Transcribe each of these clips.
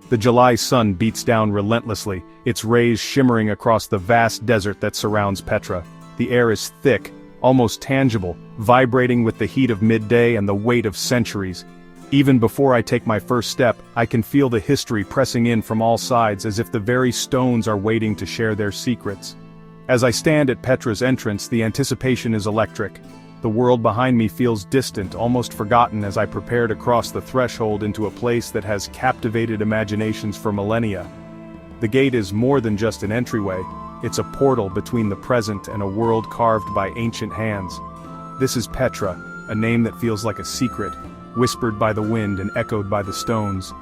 The July sun beats down relentlessly, its rays shimmering across the vast desert that surrounds Petra. The air is thick, almost tangible, vibrating with the heat of midday and the weight of centuries. Even before I take my first step, I can feel the history pressing in from all sides as if the very stones are waiting to share their secrets. As I stand at Petra's entrance, the anticipation is electric. The world behind me feels distant, almost forgotten as I prepare to cross the threshold into a place that has captivated imaginations for millennia. The gate is more than just an entryway, it's a portal between the present and a world carved by ancient hands. This is Petra, a name that feels like a secret, whispered by the wind and echoed by the stones.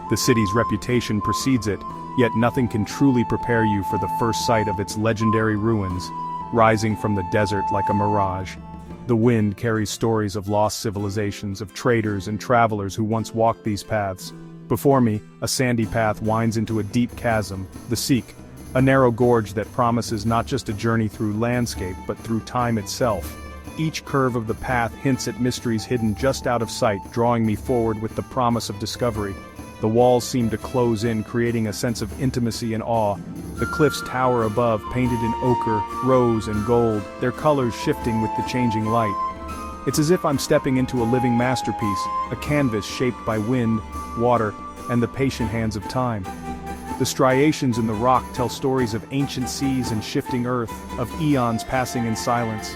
The city's reputation precedes it, yet nothing can truly prepare you for the first sight of its legendary ruins, rising from the desert like a mirage. The wind carries stories of lost civilizations, of traders and travelers who once walked these paths. Before me, a sandy path winds into a deep chasm, the Seek, a narrow gorge that promises not just a journey through landscape but through time itself. Each curve of the path hints at mysteries hidden just out of sight, drawing me forward with the promise of discovery. The walls seem to close in, creating a sense of intimacy and awe. The cliffs tower above, painted in ochre, rose and gold, their colors shifting with the changing light. It's as if I'm stepping into a living masterpiece, a canvas shaped by wind, water, and the patient hands of time. The striations in the rock tell stories of ancient seas and shifting earth, of eons passing in silence.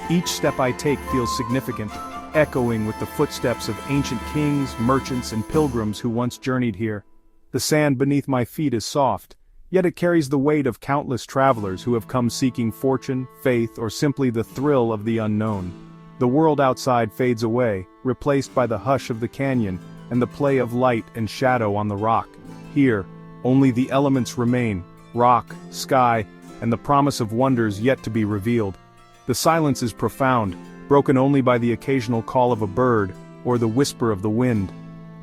Each step I take feels significant, echoing with the footsteps of ancient kings, merchants, and pilgrims who once journeyed here. The sand beneath my feet is soft, yet it carries the weight of countless travelers who have come seeking fortune, faith, or simply the thrill of the unknown. The world outside fades away, replaced by the hush of the canyon and the play of light and shadow on the rock. Here, only the elements remain, rock, sky, and the promise of wonders yet to be revealed. The silence is profound, broken only by the occasional call of a bird, or the whisper of the wind.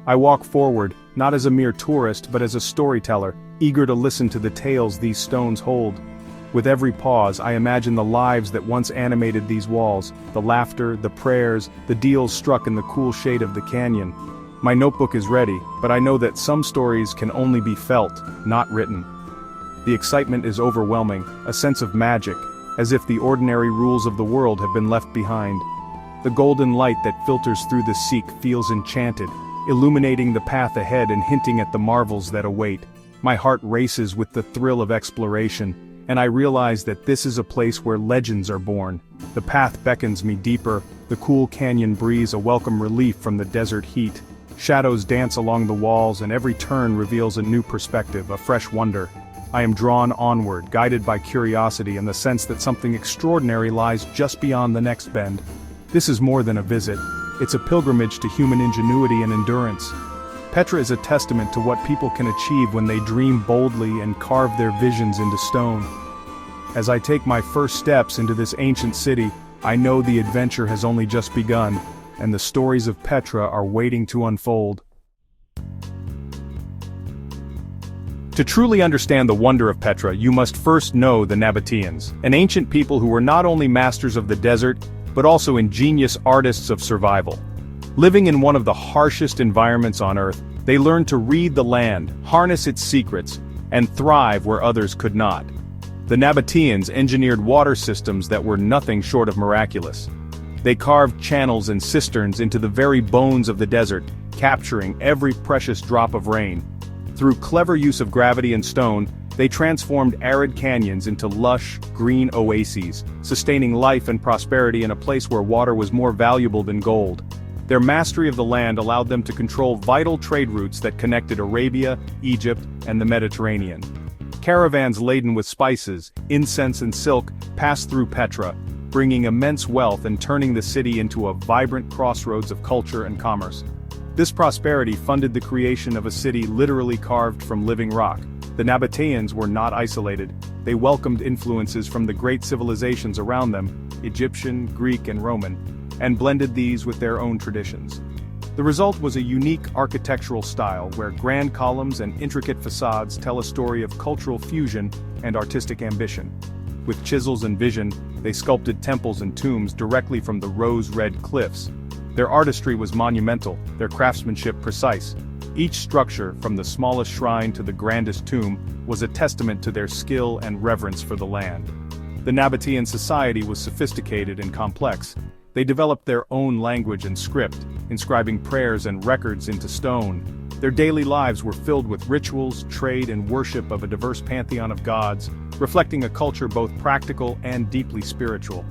I walk forward, not as a mere tourist but as a storyteller, eager to listen to the tales these stones hold. With every pause, I imagine the lives that once animated these walls, the laughter, the prayers, the deals struck in the cool shade of the canyon. My notebook is ready, but I know that some stories can only be felt, not written. The excitement is overwhelming, a sense of magic, as if the ordinary rules of the world have been left behind. The golden light that filters through the Seek feels enchanted, illuminating the path ahead and hinting at the marvels that await. My heart races with the thrill of exploration, and I realize that this is a place where legends are born. The path beckons me deeper, the cool canyon breeze a welcome relief from the desert heat. Shadows dance along the walls and every turn reveals a new perspective, a fresh wonder. I am drawn onward, guided by curiosity and the sense that something extraordinary lies just beyond the next bend. This is more than a visit, it's a pilgrimage to human ingenuity and endurance. Petra is a testament to what people can achieve when they dream boldly and carve their visions into stone. As I take my first steps into this ancient city, I know the adventure has only just begun, and the stories of Petra are waiting to unfold. To truly understand the wonder of Petra, you must first know the Nabateans, an ancient people who were not only masters of the desert, but also ingenious artists of survival. Living in one of the harshest environments on Earth, they learned to read the land, harness its secrets, and thrive where others could not. The Nabateans engineered water systems that were nothing short of miraculous. They carved channels and cisterns into the very bones of the desert, capturing every precious drop of rain. Through clever use of gravity and stone, they transformed arid canyons into lush, green oases, sustaining life and prosperity in a place where water was more valuable than gold. Their mastery of the land allowed them to control vital trade routes that connected Arabia, Egypt, and the Mediterranean. Caravans laden with spices, incense and silk passed through Petra, bringing immense wealth and turning the city into a vibrant crossroads of culture and commerce. This prosperity funded the creation of a city literally carved from living rock. The Nabateans were not isolated. They welcomed influences from the great civilizations around them, Egyptian, Greek, and Roman, and blended these with their own traditions. The result was a unique architectural style where grand columns and intricate facades tell a story of cultural fusion and artistic ambition. With chisels and vision, they sculpted temples and tombs directly from the rose-red cliffs. Their artistry was monumental, their craftsmanship precise, Each structure, from the smallest shrine to the grandest tomb, was a testament to their skill and reverence for the land. The Nabatean society was sophisticated and complex. They developed their own language and script, inscribing prayers and records into stone. Their daily lives were filled with rituals, trade, and worship of a diverse pantheon of gods, reflecting a culture both practical and deeply spiritual.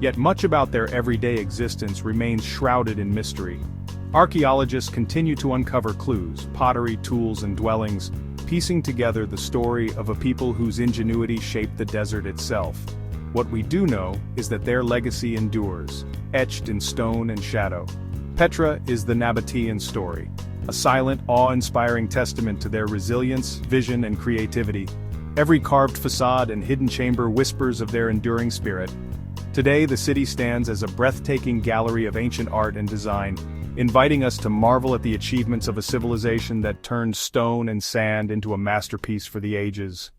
Yet much about their everyday existence remains shrouded in mystery. Archaeologists continue to uncover clues, pottery, tools, and dwellings, piecing together the story of a people whose ingenuity shaped the desert itself. What we do know is that their legacy endures, etched in stone and shadow. Petra is the Nabatean story, a silent, awe-inspiring testament to their resilience, vision, and creativity. Every carved facade and hidden chamber whispers of their enduring spirit. Today, the city stands as a breathtaking gallery of ancient art and design, inviting us to marvel at the achievements of a civilization that turned stone and sand into a masterpiece for the ages.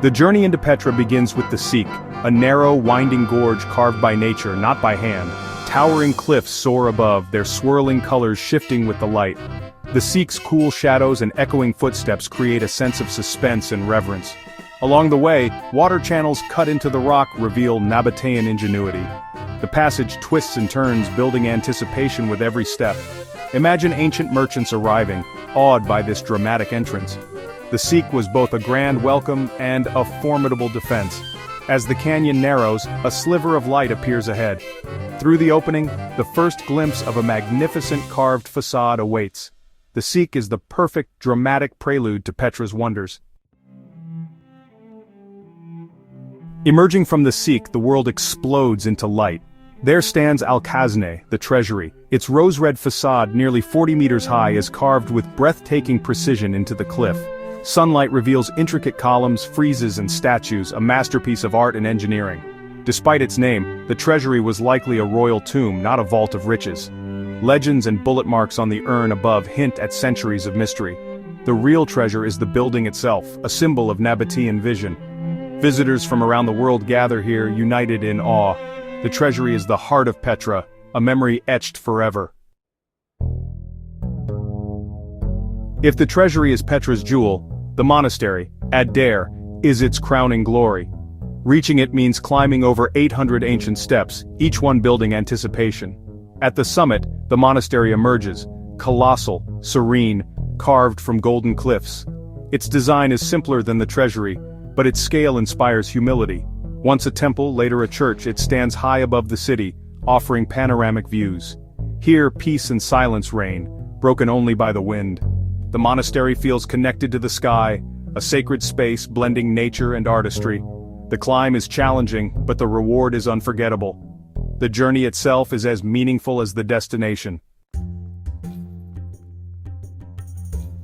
The journey into Petra begins with the Seek, a narrow, winding gorge carved by nature, not by hand. Towering cliffs soar above, their swirling colors shifting with the light. The Seek's cool shadows and echoing footsteps create a sense of suspense and reverence. Along the way, water channels cut into the rock reveal Nabatean ingenuity. The passage twists and turns, building anticipation with every step. Imagine ancient merchants arriving, awed by this dramatic entrance. The Seek was both a grand welcome and a formidable defense. As the canyon narrows, a sliver of light appears ahead. Through the opening, the first glimpse of a magnificent carved facade awaits. The Seek is the perfect, dramatic prelude to Petra's wonders. Emerging from the Seek, the world explodes into light. There stands Al-Khazne, the treasury. Its rose-red facade, nearly 40 meters high, is carved with breathtaking precision into the cliff. Sunlight reveals intricate columns, friezes, and statues, a masterpiece of art and engineering. Despite its name, the treasury was likely a royal tomb, not a vault of riches. Legends and bullet marks on the urn above hint at centuries of mystery. The real treasure is the building itself, a symbol of Nabatean vision. Visitors from around the world gather here, united in awe. The treasury is the heart of Petra, a memory etched forever. If the treasury is Petra's jewel, the monastery, Ad-Dair, is its crowning glory. Reaching it means climbing over 800 ancient steps, each one building anticipation. At the summit, the monastery emerges, colossal, serene, carved from golden cliffs. Its design is simpler than the treasury, but its scale inspires humility. Once a temple, later a church, it stands high above the city, offering panoramic views. Here, peace and silence reign, broken only by the wind. The monastery feels connected to the sky, a sacred space blending nature and artistry. The climb is challenging, but the reward is unforgettable. The journey itself is as meaningful as the destination.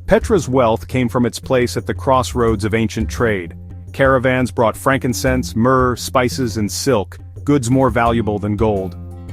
Petra's wealth came from its place at the crossroads of ancient trade. Caravans brought frankincense, myrrh, spices, and silk, goods more valuable than gold.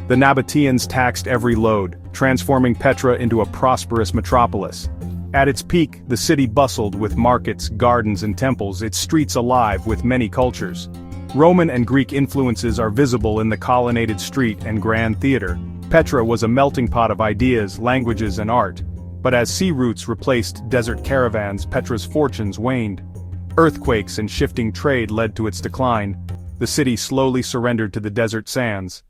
The Nabateans taxed every load, transforming Petra into a prosperous metropolis. At its peak, the city bustled with markets, gardens, and temples, its streets alive with many cultures. Roman and Greek influences are visible in the colonnaded street and grand theater. Petra was a melting pot of ideas, languages, and art. But as sea routes replaced desert caravans, Petra's fortunes waned. Earthquakes and shifting trade led to its decline. The city slowly surrendered to the desert sands.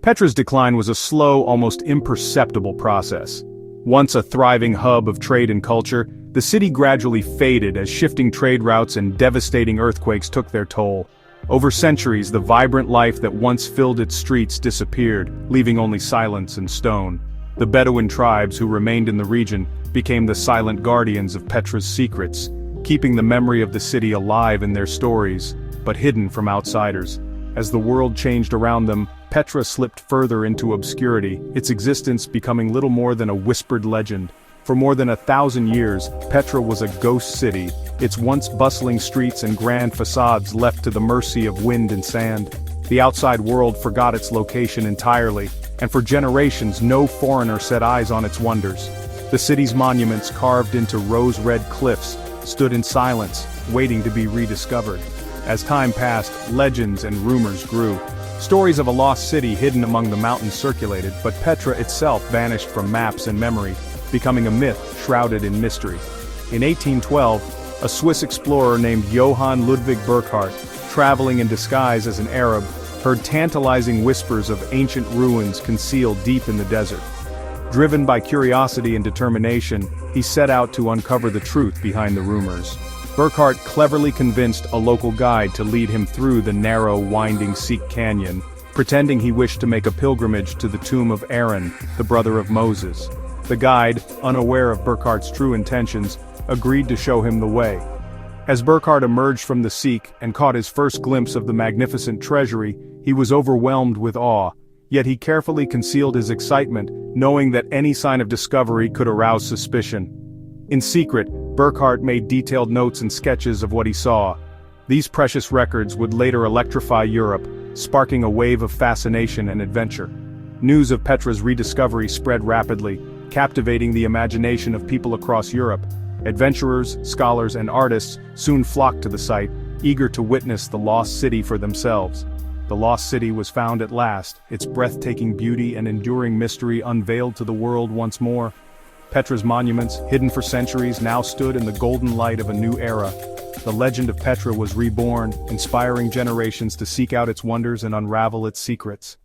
Petra's decline was a slow, almost imperceptible process. Once a thriving hub of trade and culture, the city gradually faded as shifting trade routes and devastating earthquakes took their toll. Over centuries, the vibrant life that once filled its streets disappeared, leaving only silence and stone. The Bedouin tribes who remained in the region became the silent guardians of Petra's secrets, keeping the memory of the city alive in their stories, but hidden from outsiders. As the world changed around them, Petra slipped further into obscurity, its existence becoming little more than a whispered legend. For more than 1,000 years, Petra was a ghost city, its once bustling streets and grand facades left to the mercy of wind and sand. The outside world forgot its location entirely, and for generations no foreigner set eyes on its wonders. The city's monuments, carved into rose-red cliffs, stood in silence, waiting to be rediscovered. As time passed, legends and rumors grew. Stories of a lost city hidden among the mountains circulated, but Petra itself vanished from maps and memory, becoming a myth shrouded in mystery. In 1812, a Swiss explorer named Johann Ludwig Burckhardt, traveling in disguise as an Arab, heard tantalizing whispers of ancient ruins concealed deep in the desert. Driven by curiosity and determination, he set out to uncover the truth behind the rumors. Burckhardt cleverly convinced a local guide to lead him through the narrow, winding Sikh canyon, pretending he wished to make a pilgrimage to the tomb of Aaron, the brother of Moses. The guide, unaware of Burckhardt's true intentions, agreed to show him the way. As Burckhardt emerged from the Sikh and caught his first glimpse of the magnificent treasury, he was overwhelmed with awe, yet he carefully concealed his excitement, knowing that any sign of discovery could arouse suspicion. In secret, Burckhardt made detailed notes and sketches of what he saw. These precious records would later electrify Europe, sparking a wave of fascination and adventure. News of Petra's rediscovery spread rapidly, captivating the imagination of people across Europe. Adventurers, scholars, and artists soon flocked to the site, eager to witness the lost city for themselves. The lost city was found at last, its breathtaking beauty and enduring mystery unveiled to the world once more. Petra's monuments, hidden for centuries, now stood in the golden light of a new era. The legend of Petra was reborn, inspiring generations to seek out its wonders and unravel its secrets.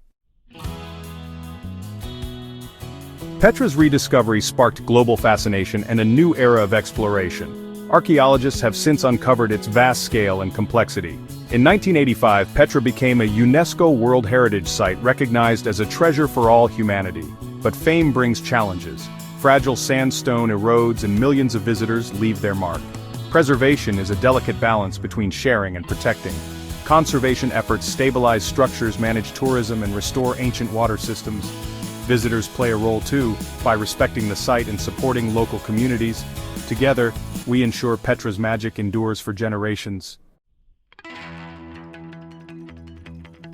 Petra's rediscovery sparked global fascination and a new era of exploration. Archaeologists have since uncovered its vast scale and complexity. In 1985, Petra became a UNESCO World Heritage Site recognized as a treasure for all humanity. But fame brings challenges. Fragile sandstone erodes and millions of visitors leave their mark. Preservation is a delicate balance between sharing and protecting. Conservation efforts stabilize structures, manage tourism, and restore ancient water systems. Visitors play a role too, by respecting the site and supporting local communities. Together, we ensure Petra's magic endures for generations.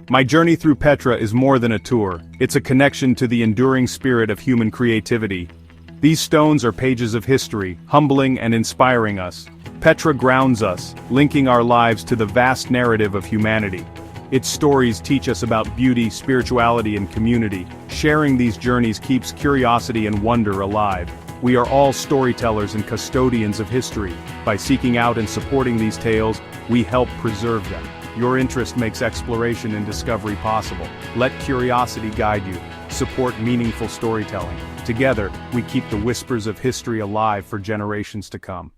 My journey through Petra is more than a tour, it's a connection to the enduring spirit of human creativity. These stones are pages of history, humbling and inspiring us. Petra grounds us, linking our lives to the vast narrative of humanity. Its stories teach us about beauty, spirituality, and community. Sharing these journeys keeps curiosity and wonder alive. We are all storytellers and custodians of history. By seeking out and supporting these tales, we help preserve them. Your interest makes exploration and discovery possible. Let curiosity guide you. Support meaningful storytelling. Together, we keep the whispers of history alive for generations to come.